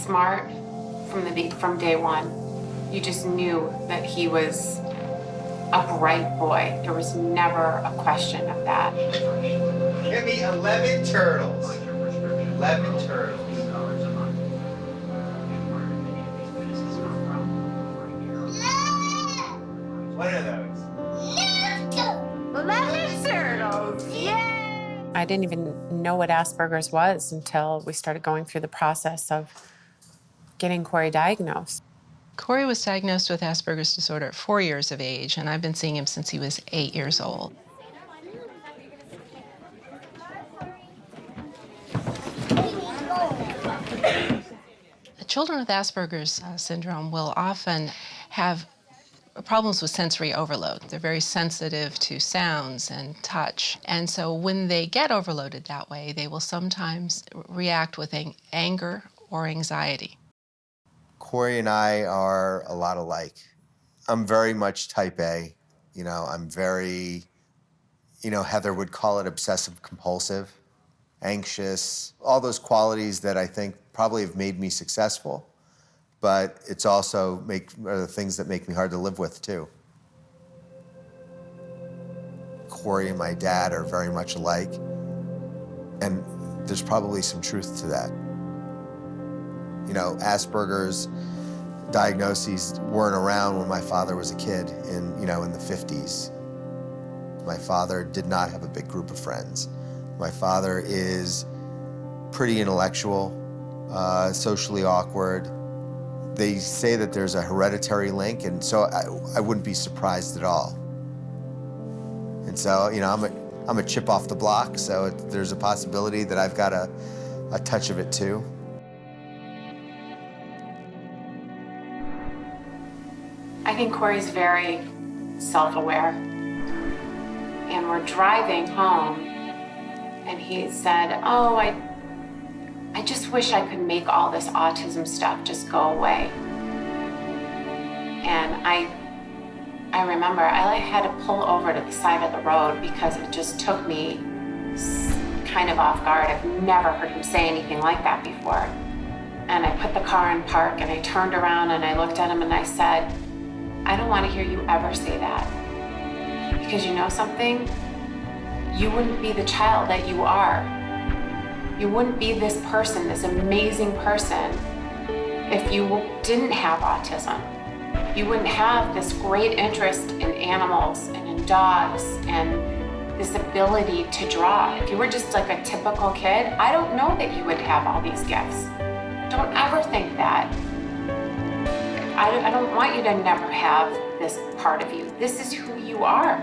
smart from day one. You just knew that he was a bright boy. There was never a question of that. Give me 11 turtles. 11 turtles. What are those? 11 turtles, yay! I didn't even know what Asperger's was until we started going through the process of getting Cory diagnosed. Cory was diagnosed with Asperger's disorder at 4 years of age, and I've been seeing him since he was 8 years old. Children with Asperger's syndrome will often have problems with sensory overload. They're very sensitive to sounds and touch. And so when they get overloaded that way, they will sometimes react with anger or anxiety. Cory and I are a lot alike. I'm very much type A. I'm very, Heather would call it obsessive compulsive, anxious, all those qualities that I think probably have made me successful, but it's also are the things that make me hard to live with too. Cory and my dad are very much alike, and there's probably some truth to that. Asperger's diagnoses weren't around when my father was a kid in the 50s. My father did not have a big group of friends. My father is pretty intellectual, socially awkward. They say that there's a hereditary link, and so I wouldn't be surprised at all. And so, I'm a chip off the block, so there's a possibility that I've got a touch of it too. I think Cory's very self-aware. And we're driving home, and he said, "Oh, I just wish I could make all this autism stuff just go away." And I remember I had to pull over to the side of the road because it just took me kind of off guard. I've never heard him say anything like that before. And I put the car in park, and I turned around and I looked at him and I said, "I don't want to hear you ever say that. Because you know something? You wouldn't be the child that you are. You wouldn't be this person, this amazing person, if you didn't have autism. You wouldn't have this great interest in animals and in dogs and this ability to draw. If you were just like a typical kid, I don't know that you would have all these gifts. Don't ever think that. I don't want you to never have this part of you. This is who you are."